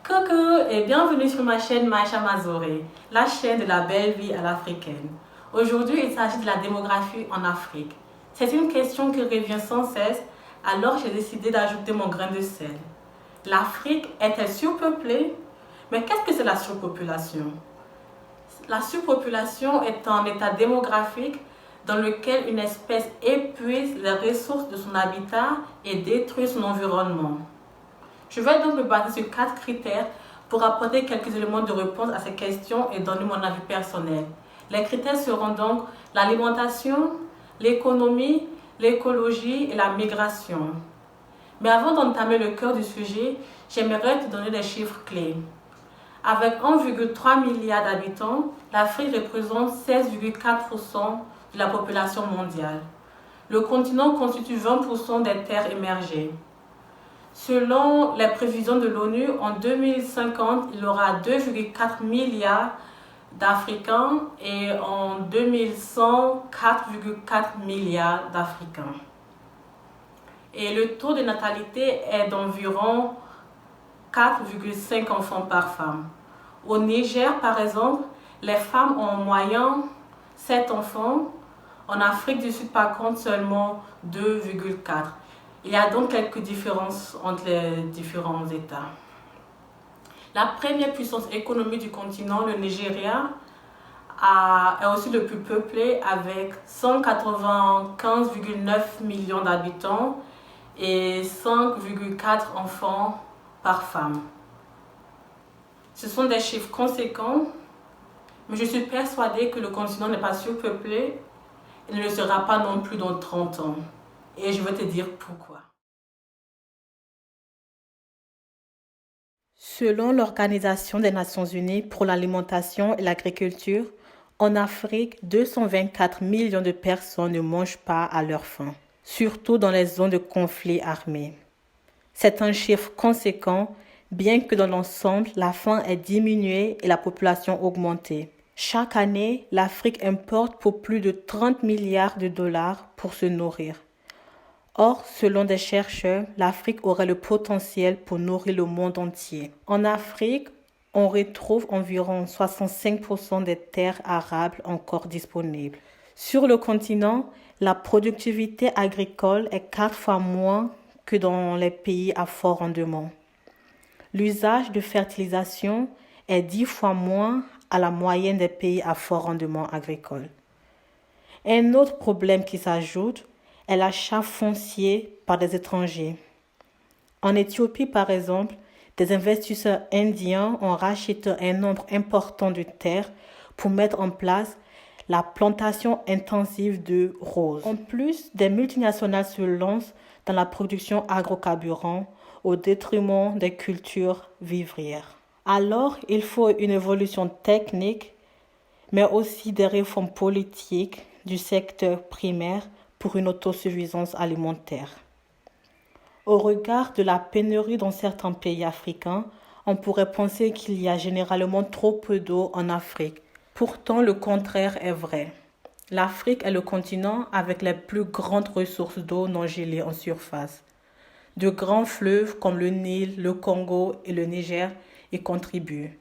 Coucou et bienvenue sur ma chaîne Maïcha Mazoré, la chaîne de la belle vie à l'africaine. Aujourd'hui, il s'agit de la démographie en Afrique. C'est une question qui revient sans cesse, alors j'ai décidé d'ajouter mon grain de sel. L'Afrique est-elle surpeuplée? Mais qu'est-ce que c'est la surpopulation? La surpopulation est un état démographique dans lequel une espèce épuise les ressources de son habitat et détruit son environnement. Je vais donc me baser sur 4 critères pour apporter quelques éléments de réponse à ces questions et donner mon avis personnel. Les critères seront donc l'alimentation, l'économie, l'écologie et la migration. Mais avant d'entamer le cœur du sujet, j'aimerais te donner des chiffres clés. Avec 1,3 milliard d'habitants, l'Afrique représente 16,4% de la population mondiale. Le continent constitue 20% des terres émergées. Selon les prévisions de l'ONU, en 2050, il y aura 2,4 milliards d'Africains et en 2100, 4,4 milliards d'Africains. Et le taux de natalité est d'environ 4,5 enfants par femme. Au Niger, par exemple, les femmes ont en moyenne 7 enfants. En Afrique du Sud, par contre, seulement 2,4. Il y a donc quelques différences entre les différents États. La première puissance économique du continent, le Nigeria, est aussi le plus peuplé avec 195,9 millions d'habitants et 5,4 enfants par femme. Ce sont des chiffres conséquents, mais je suis persuadée que le continent n'est pas surpeuplé et ne le sera pas non plus dans 30 ans. Et je vais te dire pourquoi. Selon l'Organisation des Nations Unies pour l'alimentation et l'agriculture, en Afrique, 224 millions de personnes ne mangent pas à leur faim, surtout dans les zones de conflit armé. C'est un chiffre conséquent, bien que dans l'ensemble, la faim ait diminué et la population augmenté. Chaque année, l'Afrique importe pour plus de 30 milliards de dollars pour se nourrir. Or, selon des chercheurs, l'Afrique aurait le potentiel pour nourrir le monde entier. En Afrique, on retrouve environ 65% des terres arables encore disponibles. Sur le continent, la productivité agricole est 4 fois moins que dans les pays à fort rendement. L'usage de fertilisation est 10 fois moins à la moyenne des pays à fort rendement agricole. Un autre problème qui s'ajoute est l'achat foncier par des étrangers. En Éthiopie, par exemple, des investisseurs indiens ont racheté un nombre important de terres pour mettre en place la plantation intensive de roses. En plus, des multinationales se lancent dans la production agrocarburant au détriment des cultures vivrières. Alors, il faut une évolution technique, mais aussi des réformes politiques du secteur primaire pour une autosuffisance alimentaire. Au regard de la pénurie dans certains pays africains, on pourrait penser qu'il y a généralement trop peu d'eau en Afrique. Pourtant, le contraire est vrai. L'Afrique est le continent avec les plus grandes ressources d'eau non gelée en surface. De grands fleuves comme le Nil, le Congo et le Niger y contribuent.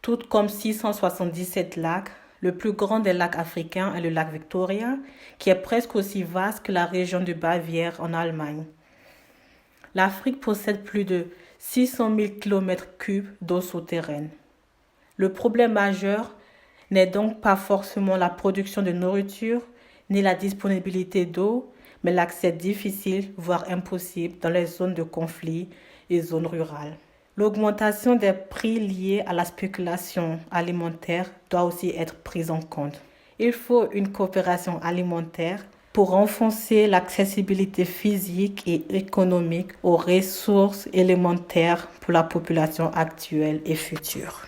Tout comme 677 lacs, le plus grand des lacs africains est le lac Victoria, qui est presque aussi vaste que la région de Bavière en Allemagne. L'Afrique possède plus de 600 000 km3 d'eau souterraine. Le problème majeur n'est donc pas forcément la production de nourriture ni la disponibilité d'eau, mais l'accès difficile, voire impossible, dans les zones de conflit et zones rurales. L'augmentation des prix liés à la spéculation alimentaire doit aussi être prise en compte. Il faut une coopération alimentaire pour renforcer l'accessibilité physique et économique aux ressources élémentaires pour la population actuelle et future.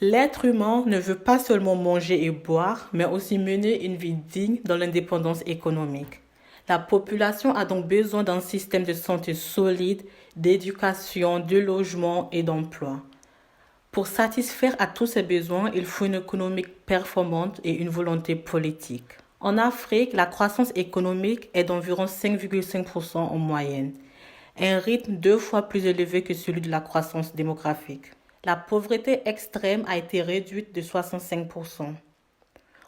L'être humain ne veut pas seulement manger et boire, mais aussi mener une vie digne dans l'indépendance économique. La population a donc besoin d'un système de santé solide, d'éducation, de logement et d'emploi. Pour satisfaire à tous ces besoins, il faut une économie performante et une volonté politique. En Afrique, la croissance économique est d'environ 5,5% en moyenne, un rythme 2 fois plus élevé que celui de la croissance démographique. La pauvreté extrême a été réduite de 65%.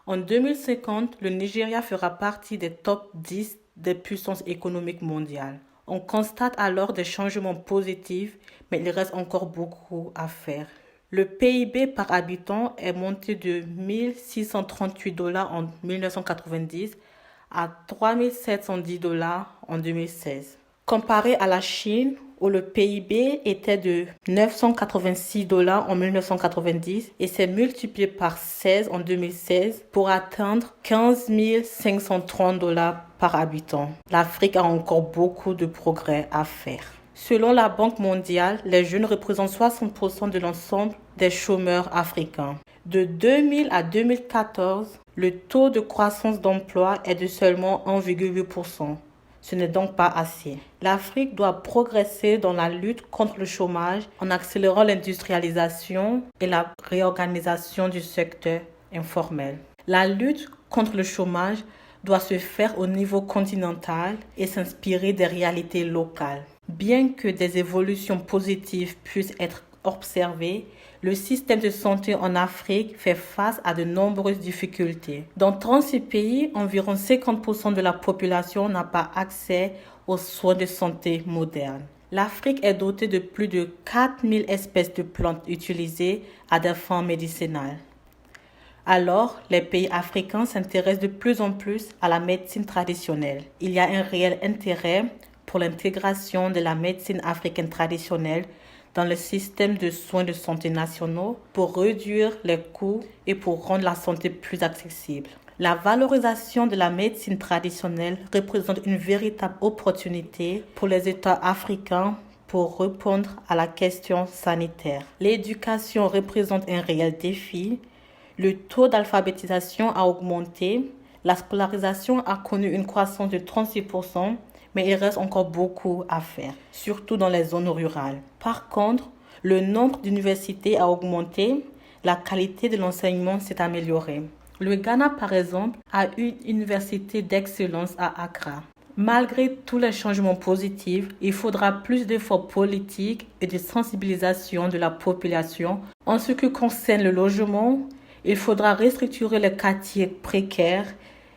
En 2050, le Nigeria fera partie des top 10 des puissances économiques mondiales. On constate alors des changements positifs, mais il reste encore beaucoup à faire. Le PIB par habitant est monté de 1 638 $ en 1990 à 3 710 $ en 2016. Comparé à la Chine, où le PIB était de 986 $ en 1990 et s'est multiplié par 16 en 2016 pour atteindre 15 530 $ par habitant. L'Afrique a encore beaucoup de progrès à faire. Selon la Banque mondiale, les jeunes représentent 60% de l'ensemble des chômeurs africains. De 2000 à 2014, le taux de croissance d'emploi est de seulement 1,8%. Ce n'est donc pas assez. L'Afrique doit progresser dans la lutte contre le chômage en accélérant l'industrialisation et la réorganisation du secteur informel. La lutte contre le chômage doit se faire au niveau continental et s'inspirer des réalités locales. Bien que des évolutions positives puissent être observées, le système de santé en Afrique fait face à de nombreuses difficultés. Dans 36 pays, environ 50% de la population n'a pas accès aux soins de santé modernes. L'Afrique est dotée de plus de 4000 espèces de plantes utilisées à des fins médicinales. Alors, les pays africains s'intéressent de plus en plus à la médecine traditionnelle. Il y a un réel intérêt pour l'intégration de la médecine africaine traditionnelle dans le système de soins de santé nationaux pour réduire les coûts et pour rendre la santé plus accessible. La valorisation de la médecine traditionnelle représente une véritable opportunité pour les États africains pour répondre à la question sanitaire. L'éducation représente un réel défi. Le taux d'alphabétisation a augmenté. La scolarisation a connu une croissance de 36%. Mais il reste encore beaucoup à faire, surtout dans les zones rurales. Par contre, le nombre d'universités a augmenté, la qualité de l'enseignement s'est améliorée. Le Ghana, par exemple, a une université d'excellence à Accra. Malgré tous les changements positifs, il faudra plus d'efforts politiques et de sensibilisation de la population. En ce qui concerne le logement, il faudra restructurer les quartiers précaires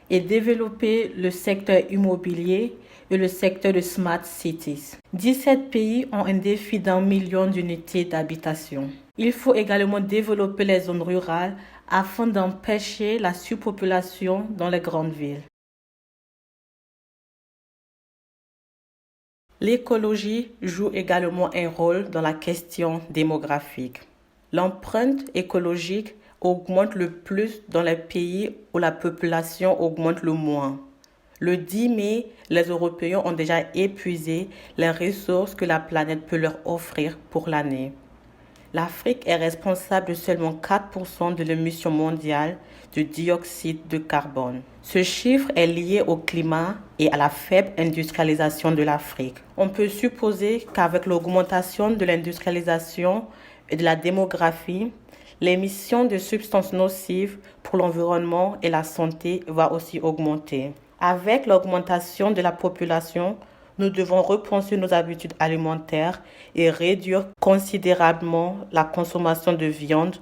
et développer le secteur immobilier et le secteur de Smart Cities. 17 pays ont un défi d'1 million d'unités d'habitation. Il faut également développer les zones rurales afin d'empêcher la surpopulation dans les grandes villes. L'écologie joue également un rôle dans la question démographique. L'empreinte écologique augmente le plus dans les pays où la population augmente le moins. Le 10 mai, les Européens ont déjà épuisé les ressources que la planète peut leur offrir pour l'année. L'Afrique est responsable de seulement 4% de l'émission mondiale de dioxyde de carbone. Ce chiffre est lié au climat et à la faible industrialisation de l'Afrique. On peut supposer qu'avec l'augmentation de l'industrialisation et de la démographie, l'émission de substances nocives pour l'environnement et la santé va aussi augmenter. Avec l'augmentation de la population, nous devons repenser nos habitudes alimentaires et réduire considérablement la consommation de viande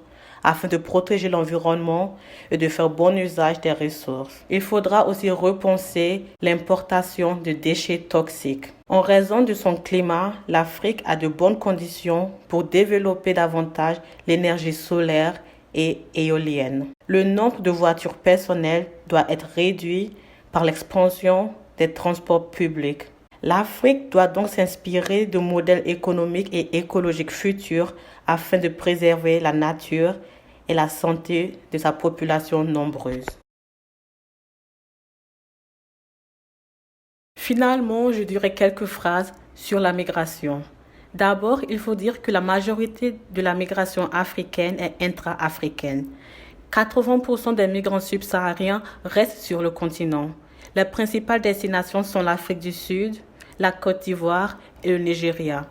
afin de protéger l'environnement et de faire bon usage des ressources. Il faudra aussi repenser l'importation de déchets toxiques. En raison de son climat, l'Afrique a de bonnes conditions pour développer davantage l'énergie solaire et éolienne. Le nombre de voitures personnelles doit être réduit par l'expansion des transports publics. L'Afrique doit donc s'inspirer de modèles économiques et écologiques futurs afin de préserver la nature et la santé de sa population nombreuse. Finalement, je dirais quelques phrases sur la migration. D'abord, il faut dire que la majorité de la migration africaine est intra-africaine. 80% des migrants subsahariens restent sur le continent. Les principales destinations sont l'Afrique du Sud, la Côte d'Ivoire et le Nigeria.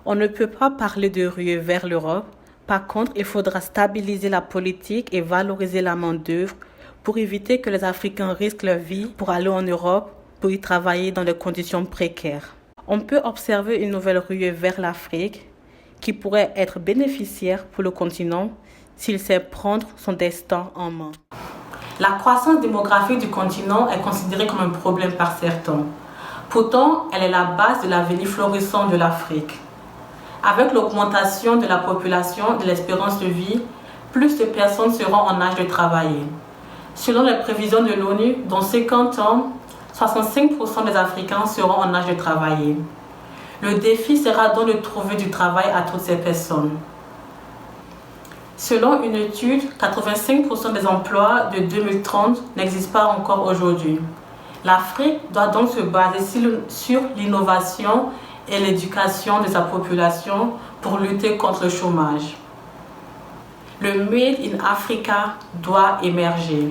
On ne peut pas parler de ruée vers l'Europe. Par contre, il faudra stabiliser la politique et valoriser la main-d'œuvre pour éviter que les Africains risquent leur vie pour aller en Europe pour y travailler dans des conditions précaires. On peut observer une nouvelle ruée vers l'Afrique qui pourrait être bénéficiaire pour le continent s'il sait prendre son destin en main. La croissance démographique du continent est considérée comme un problème par certains. Pourtant, elle est la base de l'avenir florissant de l'Afrique. Avec l'augmentation de la population et de l'espérance de vie, plus de personnes seront en âge de travailler. Selon les prévisions de l'ONU, dans 50 ans, 65% des Africains seront en âge de travailler. Le défi sera donc de trouver du travail à toutes ces personnes. Selon une étude, 85% des emplois de 2030 n'existent pas encore aujourd'hui. L'Afrique doit donc se baser sur l'innovation et l'éducation de sa population pour lutter contre le chômage. Le Made in Africa doit émerger.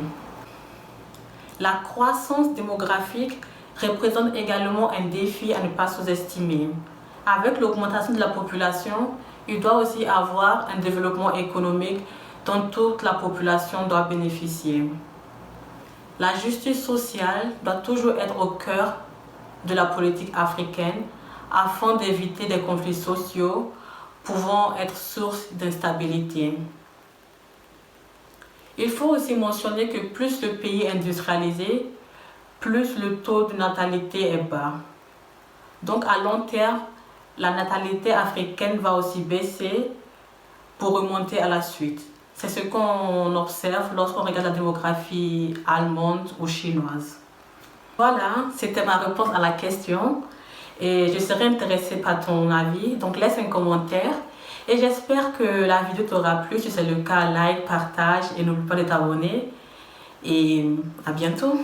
La croissance démographique représente également un défi à ne pas sous-estimer. Avec l'augmentation de la population, il doit aussi avoir un développement économique dont toute la population doit bénéficier. La justice sociale doit toujours être au cœur de la politique africaine afin d'éviter des conflits sociaux pouvant être source d'instabilité. Il faut aussi mentionner que plus le pays est industrialisé, plus le taux de natalité est bas. Donc à long terme, la natalité africaine va aussi baisser pour remonter à la suite. C'est ce qu'on observe lorsqu'on regarde la démographie allemande ou chinoise. Voilà, c'était ma réponse à la question et je serais intéressée par ton avis. Donc laisse un commentaire et j'espère que la vidéo t'aura plu. Si c'est le cas, like, partage et n'oublie pas de t'abonner. Et à bientôt.